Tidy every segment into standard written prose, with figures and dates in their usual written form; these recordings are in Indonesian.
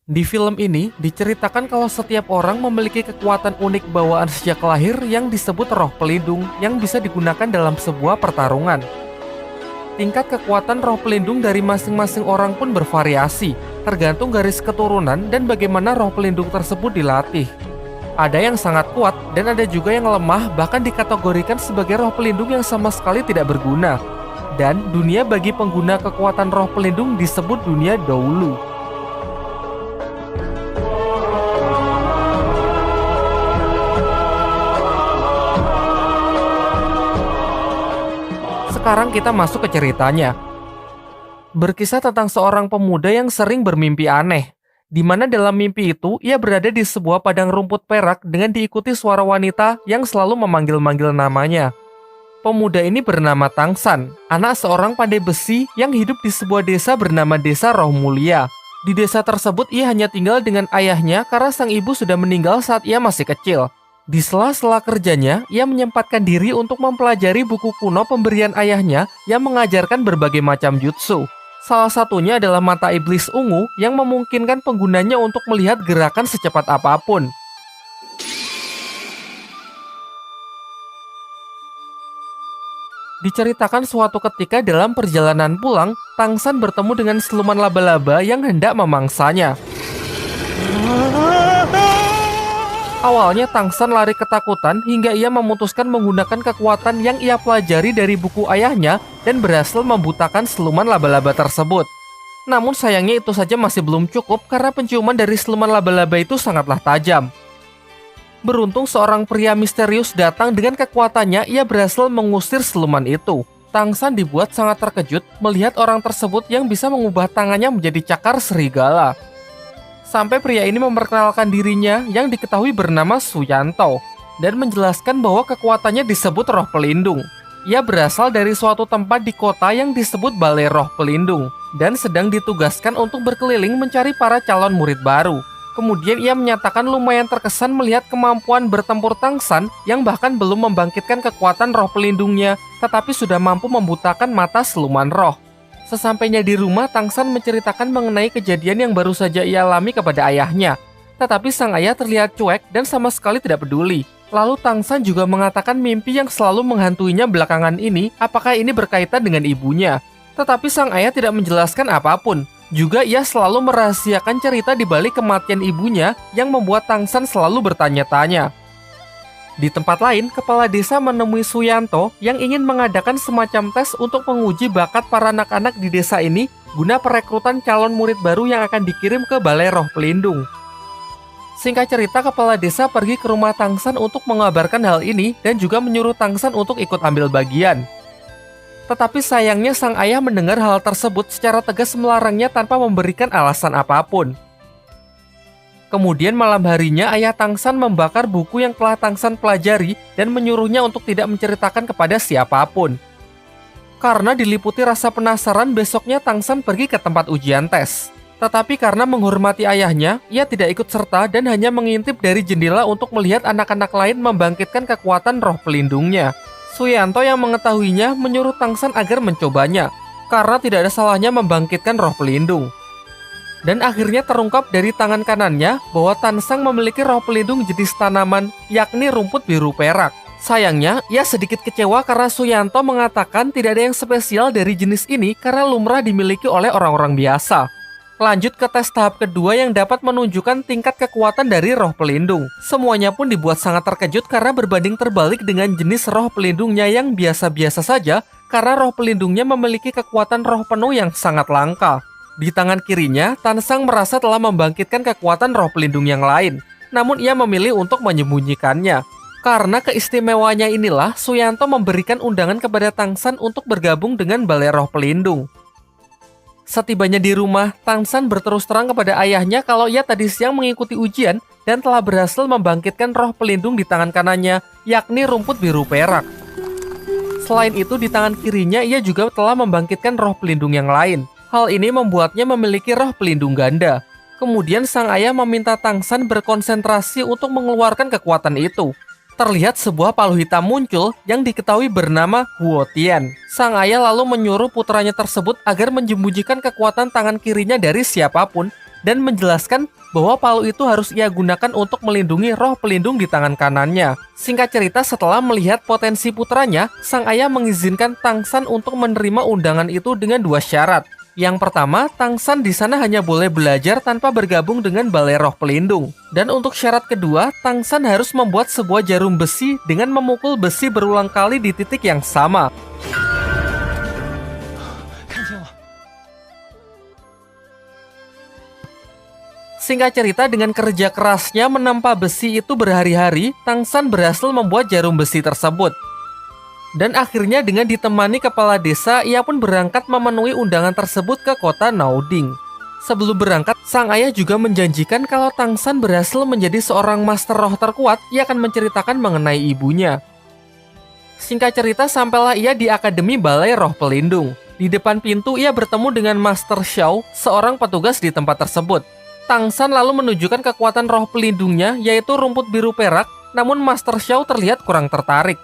Di film ini diceritakan kalau setiap orang memiliki kekuatan unik bawaan sejak lahir yang disebut roh pelindung yang bisa digunakan dalam sebuah pertarungan. Tingkat kekuatan roh pelindung dari masing-masing orang pun bervariasi, tergantung garis keturunan dan bagaimana roh pelindung tersebut dilatih. Ada yang sangat kuat dan ada juga yang lemah, bahkan dikategorikan sebagai roh pelindung yang sama sekali tidak berguna. Dan dunia bagi pengguna kekuatan roh pelindung disebut dunia Doulu. Sekarang kita masuk ke ceritanya. Berkisah tentang seorang pemuda yang sering bermimpi aneh, di mana dalam mimpi itu ia berada di sebuah padang rumput perak dengan diikuti suara wanita yang selalu memanggil-manggil namanya. Pemuda ini bernama Tangsan, anak seorang pandai besi yang hidup di sebuah desa bernama Desa Roh Mulia. Di desa tersebut ia hanya tinggal dengan ayahnya karena sang ibu sudah meninggal saat ia masih kecil. Di sela-sela kerjanya, ia menyempatkan diri untuk mempelajari buku kuno pemberian ayahnya yang mengajarkan berbagai macam jutsu. Salah satunya adalah mata iblis ungu yang memungkinkan penggunanya untuk melihat gerakan secepat apapun. Diceritakan suatu ketika dalam perjalanan pulang, Tangsan bertemu dengan siluman laba-laba yang hendak memangsanya. Awalnya Tangsan lari ketakutan hingga ia memutuskan menggunakan kekuatan yang ia pelajari dari buku ayahnya dan berhasil membutakan siluman laba-laba tersebut. Namun sayangnya itu saja masih belum cukup karena penciuman dari siluman laba-laba itu sangatlah tajam. Beruntung seorang pria misterius datang dengan kekuatannya, ia berhasil mengusir siluman itu. Tangsan dibuat sangat terkejut melihat orang tersebut yang bisa mengubah tangannya menjadi cakar serigala. Sampai pria ini memperkenalkan dirinya yang diketahui bernama Suyanto dan menjelaskan bahwa kekuatannya disebut roh pelindung. Ia berasal dari suatu tempat di kota yang disebut Balai Roh Pelindung dan sedang ditugaskan untuk berkeliling mencari para calon murid baru. Kemudian ia menyatakan lumayan terkesan melihat kemampuan bertempur Tangsan yang bahkan belum membangkitkan kekuatan roh pelindungnya, tetapi sudah mampu membutakan mata siluman roh. Sesampainya di rumah, Tangsan menceritakan mengenai kejadian yang baru saja ia alami kepada ayahnya. Tetapi sang ayah terlihat cuek dan sama sekali tidak peduli. Lalu Tangsan juga mengatakan mimpi yang selalu menghantuinya belakangan ini, apakah ini berkaitan dengan ibunya. Tetapi sang ayah tidak menjelaskan apapun. Juga ia selalu merahasiakan cerita di balik kematian ibunya yang membuat Tangsan selalu bertanya-tanya. Di tempat lain, kepala desa menemui Suyanto yang ingin mengadakan semacam tes untuk menguji bakat para anak-anak di desa ini guna perekrutan calon murid baru yang akan dikirim ke Balai Roh Pelindung. Singkat cerita, kepala desa pergi ke rumah Tangsan untuk mengabarkan hal ini dan juga menyuruh Tangsan untuk ikut ambil bagian. Tetapi sayangnya sang ayah mendengar hal tersebut secara tegas melarangnya tanpa memberikan alasan apapun. Kemudian malam harinya ayah Tangsan membakar buku yang telah Tangsan pelajari dan menyuruhnya untuk tidak menceritakan kepada siapapun. Karena diliputi rasa penasaran, besoknya Tangsan pergi ke tempat ujian tes. Tetapi karena menghormati ayahnya, ia tidak ikut serta dan hanya mengintip dari jendela untuk melihat anak-anak lain membangkitkan kekuatan roh pelindungnya. Suyanto yang mengetahuinya menyuruh Tangsan agar mencobanya, karena tidak ada salahnya membangkitkan roh pelindung. Dan akhirnya terungkap dari tangan kanannya bahwa Tansang memiliki roh pelindung jenis tanaman, yakni rumput biru perak. Sayangnya, ia sedikit kecewa karena Suyanto mengatakan tidak ada yang spesial dari jenis ini karena lumrah dimiliki oleh orang-orang biasa. Lanjut ke tes tahap kedua yang dapat menunjukkan tingkat kekuatan dari roh pelindung. Semuanya pun dibuat sangat terkejut karena berbanding terbalik dengan jenis roh pelindungnya yang biasa-biasa saja karena roh pelindungnya memiliki kekuatan roh penuh yang sangat langka. Di tangan kirinya, Tansang merasa telah membangkitkan kekuatan roh pelindung yang lain. Namun ia memilih untuk menyembunyikannya. Karena keistimewaannya inilah, Suyanto memberikan undangan kepada Tangsan untuk bergabung dengan Balai Roh Pelindung. Setibanya di rumah, Tangsan berterus terang kepada ayahnya kalau ia tadi siang mengikuti ujian dan telah berhasil membangkitkan roh pelindung di tangan kanannya, yakni rumput biru perak. Selain itu, di tangan kirinya ia juga telah membangkitkan roh pelindung yang lain. Hal ini membuatnya memiliki roh pelindung ganda. Kemudian sang ayah meminta Tangsan berkonsentrasi untuk mengeluarkan kekuatan itu. Terlihat sebuah palu hitam muncul yang diketahui bernama Huotian. Sang ayah lalu menyuruh putranya tersebut agar menyembunyikan kekuatan tangan kirinya dari siapapun dan menjelaskan bahwa palu itu harus ia gunakan untuk melindungi roh pelindung di tangan kanannya. Singkat cerita, setelah melihat potensi putranya, sang ayah mengizinkan Tang San untuk menerima undangan itu dengan 2 syarat. Yang pertama, Tang San di sana hanya boleh belajar tanpa bergabung dengan balai roh pelindung. Dan untuk syarat kedua, Tang San harus membuat sebuah jarum besi dengan memukul besi berulang kali di titik yang sama. Singkat cerita, dengan kerja kerasnya menempa besi itu berhari-hari, Tang San berhasil membuat jarum besi tersebut. Dan akhirnya dengan ditemani kepala desa, ia pun berangkat memenuhi undangan tersebut ke kota Naoding. Sebelum berangkat, sang ayah juga menjanjikan kalau Tang San berhasil menjadi seorang master roh terkuat, ia akan menceritakan mengenai ibunya. Singkat cerita, sampailah ia di Akademi Balai Roh Pelindung. Di depan pintu, ia bertemu dengan Master Xiao, seorang petugas di tempat tersebut. Tang San lalu menunjukkan kekuatan roh pelindungnya, yaitu rumput biru perak, namun Master Xiao terlihat kurang tertarik.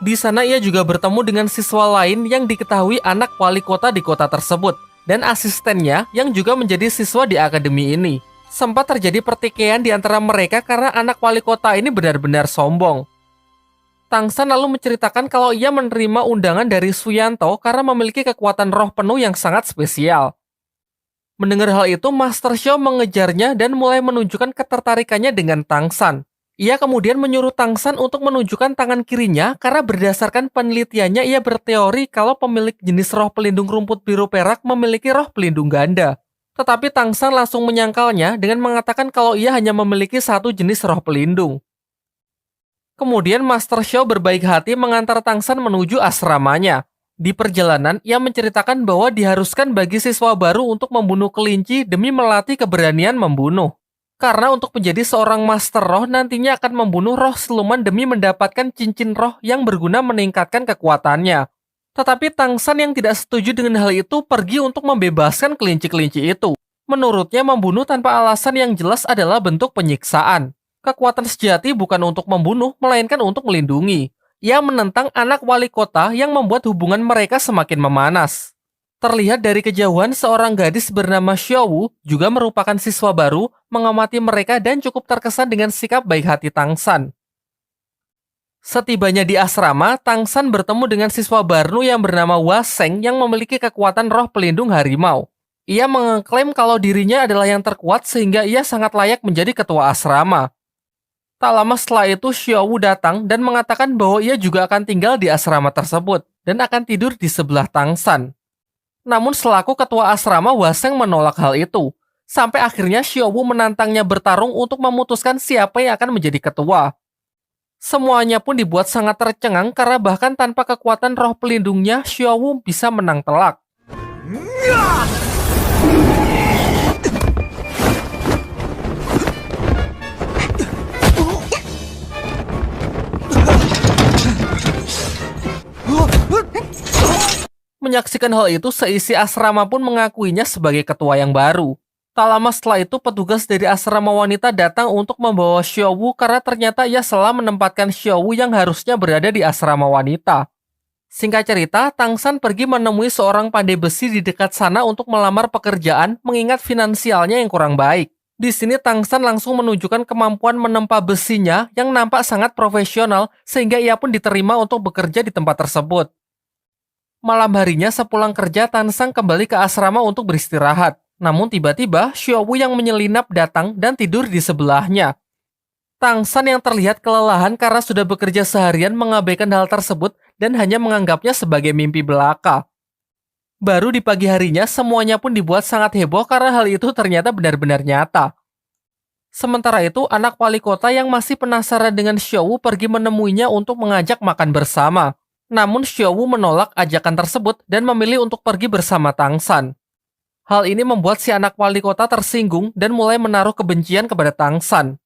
Di sana ia juga bertemu dengan siswa lain yang diketahui anak wali kota di kota tersebut, dan asistennya yang juga menjadi siswa di akademi ini. Sempat terjadi pertikaian di antara mereka karena anak wali kota ini benar-benar sombong. Tang San lalu menceritakan kalau ia menerima undangan dari Suyanto karena memiliki kekuatan roh penuh yang sangat spesial. Mendengar hal itu, Master Xiao mengejarnya dan mulai menunjukkan ketertarikannya dengan Tang San. Ia kemudian menyuruh Tang San untuk menunjukkan tangan kirinya karena berdasarkan penelitiannya ia berteori kalau pemilik jenis roh pelindung rumput biru perak memiliki roh pelindung ganda. Tetapi Tang San langsung menyangkalnya dengan mengatakan kalau ia hanya memiliki 1 jenis roh pelindung. Kemudian Master Xiao berbaik hati mengantar Tang San menuju asramanya. Di perjalanan, ia menceritakan bahwa diharuskan bagi siswa baru untuk membunuh kelinci demi melatih keberanian membunuh. Karena untuk menjadi seorang master roh nantinya akan membunuh roh siluman demi mendapatkan cincin roh yang berguna meningkatkan kekuatannya. Tetapi Tang San yang tidak setuju dengan hal itu pergi untuk membebaskan kelinci-kelinci itu. Menurutnya membunuh tanpa alasan yang jelas adalah bentuk penyiksaan. Kekuatan sejati bukan untuk membunuh, melainkan untuk melindungi. Ia menentang anak wali kota yang membuat hubungan mereka semakin memanas. Terlihat dari kejauhan, seorang gadis bernama Xiaowu juga merupakan siswa baru, mengamati mereka dan cukup terkesan dengan sikap baik hati Tang San. Setibanya di asrama, Tang San bertemu dengan siswa baru yang bernama Hua Sheng yang memiliki kekuatan roh pelindung harimau. Ia mengklaim kalau dirinya adalah yang terkuat sehingga ia sangat layak menjadi ketua asrama. Tak lama setelah itu, Xiaowu datang dan mengatakan bahwa ia juga akan tinggal di asrama tersebut dan akan tidur di sebelah Tang San. Namun selaku ketua asrama, Hua Sheng menolak hal itu. Sampai akhirnya Xiaowu menantangnya bertarung untuk memutuskan siapa yang akan menjadi ketua. Semuanya pun dibuat sangat tercengang karena bahkan tanpa kekuatan roh pelindungnya, Xiaowu bisa menang telak. Menyaksikan hal itu, seisi asrama pun mengakuinya sebagai ketua yang baru. Tak lama setelah itu, petugas dari asrama wanita datang untuk membawa Xiaowu karena ternyata ia salah menempatkan Xiaowu yang harusnya berada di asrama wanita. Singkat cerita, Tang San pergi menemui seorang pandai besi di dekat sana untuk melamar pekerjaan mengingat finansialnya yang kurang baik. Di sini Tang San langsung menunjukkan kemampuan menempa besinya yang nampak sangat profesional sehingga ia pun diterima untuk bekerja di tempat tersebut. Malam harinya sepulang kerja, Tang San kembali ke asrama untuk beristirahat. Namun tiba-tiba Xiaowu yang menyelinap datang dan tidur di sebelahnya. Tang San yang terlihat kelelahan karena sudah bekerja seharian mengabaikan hal tersebut dan hanya menganggapnya sebagai mimpi belaka. Baru di pagi harinya semuanya pun dibuat sangat heboh karena hal itu ternyata benar-benar nyata. Sementara itu anak wali kota yang masih penasaran dengan Xiaowu pergi menemuinya untuk mengajak makan bersama. Namun Xiaowu menolak ajakan tersebut dan memilih untuk pergi bersama Tang San. Hal ini membuat si anak wali kota tersinggung dan mulai menaruh kebencian kepada Tang San.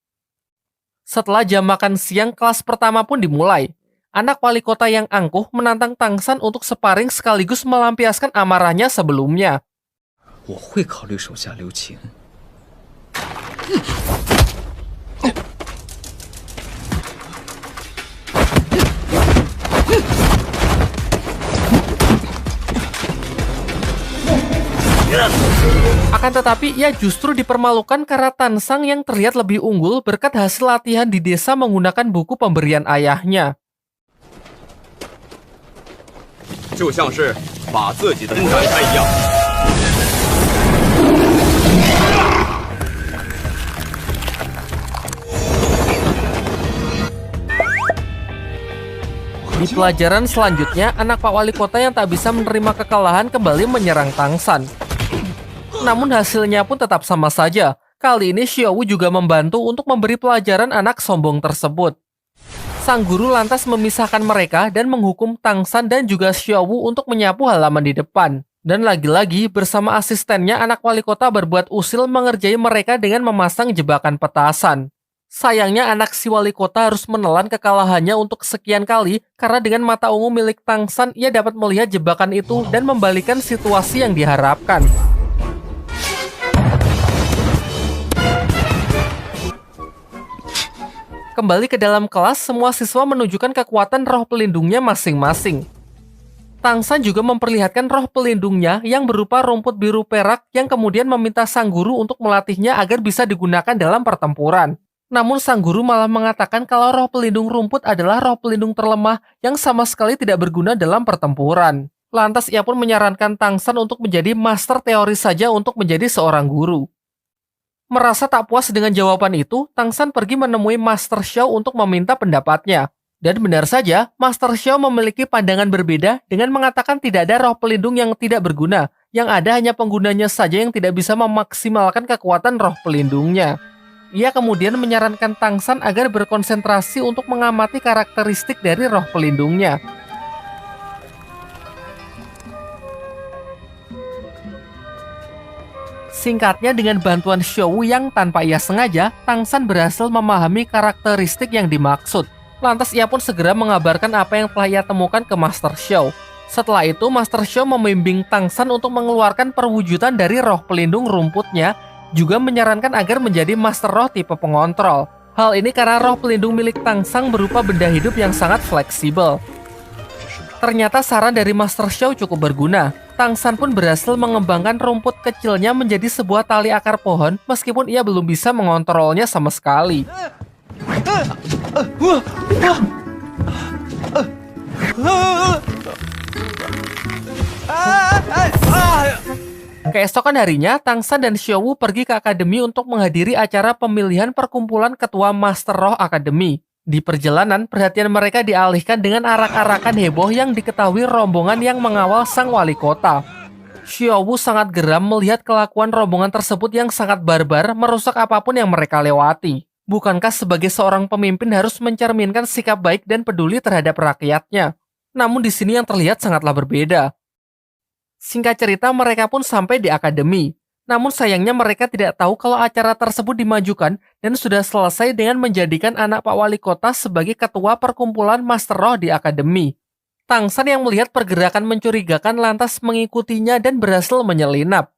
Setelah jam makan siang, kelas pertama pun dimulai. Anak wali kota yang angkuh menantang Tang San untuk sparring sekaligus melampiaskan amarahnya sebelumnya. Akan tetapi, ia justru dipermalukan karena Tansang yang terlihat lebih unggul berkat hasil latihan di desa menggunakan buku pemberian ayahnya. 就像是把自己的展开一样。 Di pelajaran selanjutnya, anak Pak Wali Kota yang tak bisa menerima kekalahan kembali menyerang Tangsan. Namun hasilnya pun tetap sama saja. Kali ini Xiaowu juga membantu untuk memberi pelajaran anak sombong tersebut. Sang guru lantas memisahkan mereka dan menghukum Tangsan dan juga Xiaowu untuk menyapu halaman di depan. Dan lagi-lagi bersama asistennya anak wali kota berbuat usil mengerjai mereka dengan memasang jebakan petasan. Sayangnya anak si wali kota harus menelan kekalahannya untuk sekian kali karena dengan mata ungu milik Tangsan ia dapat melihat jebakan itu dan membalikan situasi yang diharapkan. Kembali ke dalam kelas, semua siswa menunjukkan kekuatan roh pelindungnya masing-masing. Tangsan juga memperlihatkan roh pelindungnya yang berupa rumput biru perak yang kemudian meminta sang guru untuk melatihnya agar bisa digunakan dalam pertempuran. Namun sang guru malah mengatakan kalau roh pelindung rumput adalah roh pelindung terlemah yang sama sekali tidak berguna dalam pertempuran. Lantas ia pun menyarankan Tangsan untuk menjadi master teori saja untuk menjadi seorang guru. Merasa tak puas dengan jawaban itu, Tangsan pergi menemui Master Xiao untuk meminta pendapatnya. Dan benar saja, Master Xiao memiliki pandangan berbeda dengan mengatakan tidak ada roh pelindung yang tidak berguna, yang ada hanya penggunanya saja yang tidak bisa memaksimalkan kekuatan roh pelindungnya. Ia kemudian menyarankan Tangsan agar berkonsentrasi untuk mengamati karakteristik dari roh pelindungnya. Singkatnya, dengan bantuan Xiaowu yang tanpa ia sengaja, Tangsan berhasil memahami karakteristik yang dimaksud. Lantas ia pun segera mengabarkan apa yang telah ia temukan ke Master Xiao. Setelah itu, Master Xiao membimbing Tangsan untuk mengeluarkan perwujudan dari roh pelindung rumputnya, juga menyarankan agar menjadi Master Roh tipe pengontrol. Hal ini karena roh pelindung milik Tangsang berupa benda hidup yang sangat fleksibel. Ternyata saran dari Master Xiao cukup berguna. Tangsan pun berhasil mengembangkan rumput kecilnya menjadi sebuah tali akar pohon meskipun ia belum bisa mengontrolnya sama sekali. Keesokan harinya, Tangsan dan Xiaowu pergi ke akademi untuk menghadiri acara pemilihan perkumpulan ketua Master Roh Akademi. Di perjalanan, perhatian mereka dialihkan dengan arak-arakan heboh yang diketahui rombongan yang mengawal sang wali kota. Xiaowu sangat geram melihat kelakuan rombongan tersebut yang sangat barbar merusak apapun yang mereka lewati. Bukankah sebagai seorang pemimpin harus mencerminkan sikap baik dan peduli terhadap rakyatnya? Namun di sini yang terlihat sangatlah berbeda. Singkat cerita, mereka pun sampai di akademi. Namun sayangnya mereka tidak tahu kalau acara tersebut dimajukan dan sudah selesai dengan menjadikan anak Pak Wali Kota sebagai ketua perkumpulan Master Roh di akademi. Tangsan yang melihat pergerakan mencurigakan lantas mengikutinya dan berhasil menyelinap.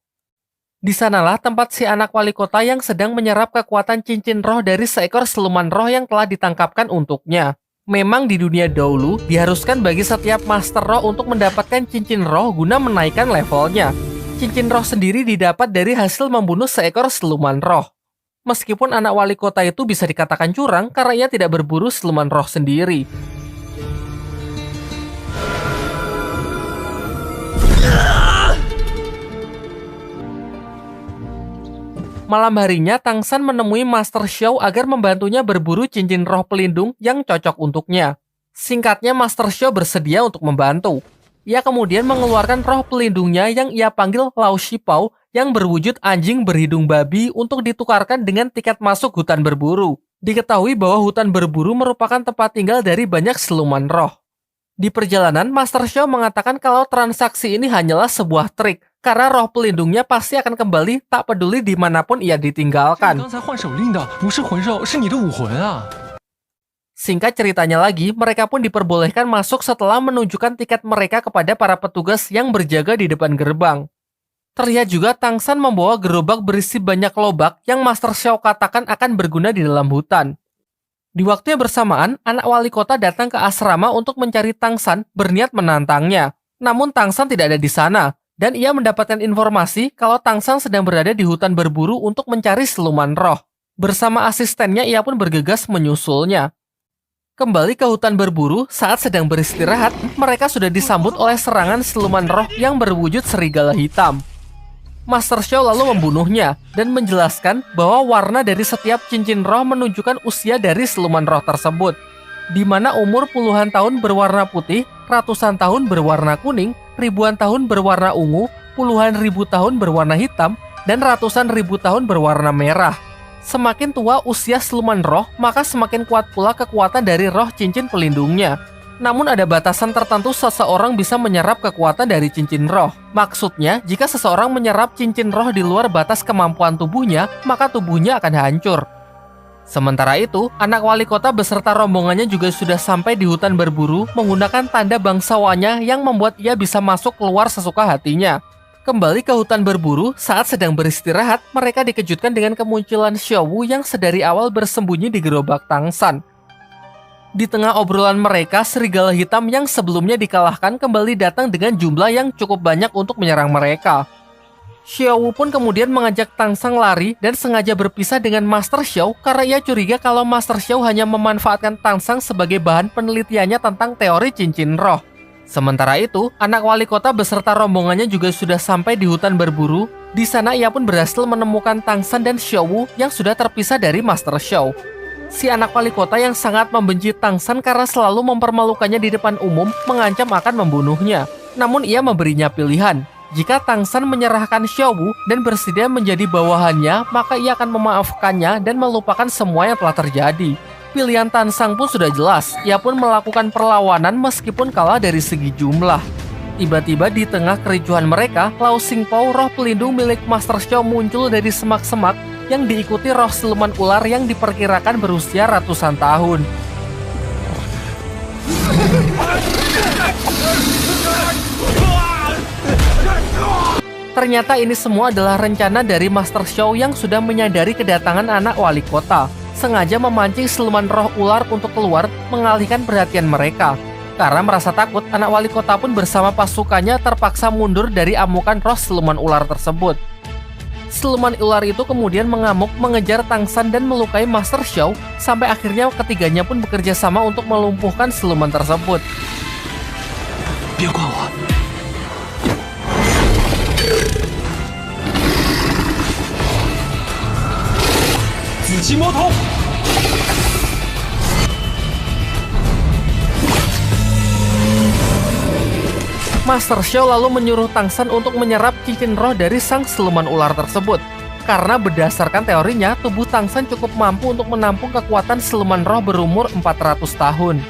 Di sanalah tempat si anak wali kota yang sedang menyerap kekuatan cincin roh dari seekor siluman roh yang telah ditangkapkan untuknya. Memang di dunia dahulu, diharuskan bagi setiap master roh untuk mendapatkan cincin roh guna menaikkan levelnya. Cincin roh sendiri didapat dari hasil membunuh seekor siluman roh. Meskipun anak wali kota itu bisa dikatakan curang karena ia tidak berburu siluman roh sendiri. Malam harinya, Tangsan menemui Master Xiao agar membantunya berburu cincin roh pelindung yang cocok untuknya. Singkatnya, Master Xiao bersedia untuk membantu. Ia kemudian mengeluarkan roh pelindungnya yang ia panggil Lao Shipao yang berwujud anjing berhidung babi untuk ditukarkan dengan tiket masuk hutan berburu. Diketahui bahwa hutan berburu merupakan tempat tinggal dari banyak siluman roh. Di perjalanan, Master Xiao mengatakan kalau transaksi ini hanyalah sebuah trik, karena roh pelindungnya pasti akan kembali tak peduli dimanapun ia ditinggalkan. Singkat ceritanya lagi, mereka pun diperbolehkan masuk setelah menunjukkan tiket mereka kepada para petugas yang berjaga di depan gerbang. Terlihat juga Tangsan membawa gerobak berisi banyak lobak yang Master Xiao katakan akan berguna di dalam hutan. Di waktu yang bersamaan, anak wali kota datang ke asrama untuk mencari Tangsan berniat menantangnya. Namun Tangsan tidak ada di sana. Dan ia mendapatkan informasi kalau Tang San sedang berada di hutan berburu untuk mencari siluman roh. Bersama asistennya ia pun bergegas menyusulnya. Kembali ke hutan berburu, saat sedang beristirahat, mereka sudah disambut oleh serangan siluman roh yang berwujud serigala hitam. Master Xiao lalu membunuhnya dan menjelaskan bahwa warna dari setiap cincin roh menunjukkan usia dari siluman roh tersebut, di mana umur puluhan tahun berwarna putih, ratusan tahun berwarna kuning, ribuan tahun berwarna ungu, puluhan ribu tahun berwarna hitam, dan ratusan ribu tahun berwarna merah. Semakin tua usia siluman roh, maka semakin kuat pula kekuatan dari roh cincin pelindungnya. Namun ada batasan tertentu seseorang bisa menyerap kekuatan dari cincin roh. Maksudnya, jika seseorang menyerap cincin roh di luar batas kemampuan tubuhnya, maka tubuhnya akan hancur. Sementara itu, anak wali kota beserta rombongannya juga sudah sampai di hutan berburu menggunakan tanda bangsawannya yang membuat ia bisa masuk keluar sesuka hatinya. Kembali ke hutan berburu, saat sedang beristirahat, mereka dikejutkan dengan kemunculan Xiao Wu yang sedari awal bersembunyi di gerobak Tang San. Di tengah obrolan mereka, serigala hitam yang sebelumnya dikalahkan kembali datang dengan jumlah yang cukup banyak untuk menyerang mereka. Xiao Wu pun kemudian mengajak Tang San lari dan sengaja berpisah dengan Master Xiao karena ia curiga kalau Master Xiao hanya memanfaatkan Tang San sebagai bahan penelitiannya tentang teori cincin roh. Sementara itu, anak wali kota beserta rombongannya juga sudah sampai di hutan berburu. Di sana ia pun berhasil menemukan Tang San dan Xiao Wu yang sudah terpisah dari Master Xiao. Si anak wali kota yang sangat membenci Tang San karena selalu mempermalukannya di depan umum mengancam akan membunuhnya. Namun ia memberinya pilihan. Jika Tang San menyerahkan Xiao Wu dan bersedia menjadi bawahannya, maka ia akan memaafkannya dan melupakan semua yang telah terjadi. Pilihan Tang San pun sudah jelas. Ia pun melakukan perlawanan meskipun kalah dari segi jumlah. Tiba-tiba di tengah kericuhan mereka, Lao Xingpo, roh pelindung milik Master Xiao, muncul dari semak-semak yang diikuti roh siluman ular yang diperkirakan berusia ratusan tahun. Ternyata ini semua adalah rencana dari Master Xiao yang sudah menyadari kedatangan anak wali kota. Sengaja memancing siluman roh ular untuk keluar, mengalihkan perhatian mereka. Karena merasa takut, anak wali kota pun bersama pasukannya terpaksa mundur dari amukan roh siluman ular tersebut. Siluman ular itu kemudian mengamuk mengejar Tang San dan melukai Master Xiao, sampai akhirnya ketiganya pun bekerja sama untuk melumpuhkan siluman tersebut. Master Xiao lalu menyuruh Tang San untuk menyerap cincin roh dari sang siluman ular tersebut. Karena berdasarkan teorinya, tubuh Tang San cukup mampu untuk menampung kekuatan siluman roh berumur 400 tahun.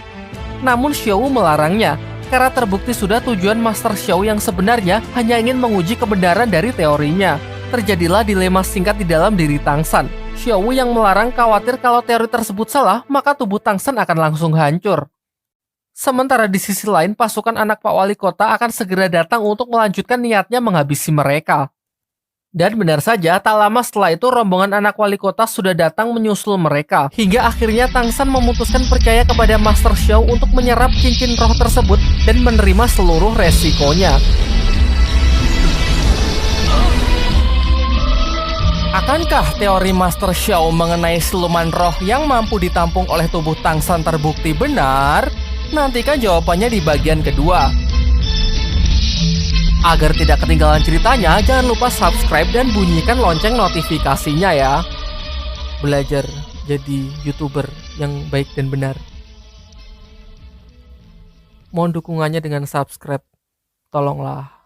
Namun Xiao Wu melarangnya, karena terbukti sudah tujuan Master Xiao yang sebenarnya hanya ingin menguji kebenaran dari teorinya. Terjadilah dilema singkat di dalam diri Tang San. Xiao Wu yang melarang khawatir kalau teori tersebut salah, maka tubuh Tang San akan langsung hancur. Sementara di sisi lain, pasukan anak Pak Wali Kota akan segera datang untuk melanjutkan niatnya menghabisi mereka. Dan benar saja, tak lama setelah itu rombongan anak wali kota sudah datang menyusul mereka. Hingga akhirnya Tang San memutuskan percaya kepada Master Xiao untuk menyerap cincin roh tersebut dan menerima seluruh resikonya. Akankah teori Master Xiao mengenai siluman roh yang mampu ditampung oleh tubuh Tang San terbukti benar? Nantikan jawabannya di bagian kedua. Agar tidak ketinggalan ceritanya, jangan lupa subscribe dan bunyikan lonceng notifikasinya ya. Belajar jadi YouTuber yang baik dan benar. Mohon dukungannya dengan subscribe. Tolonglah.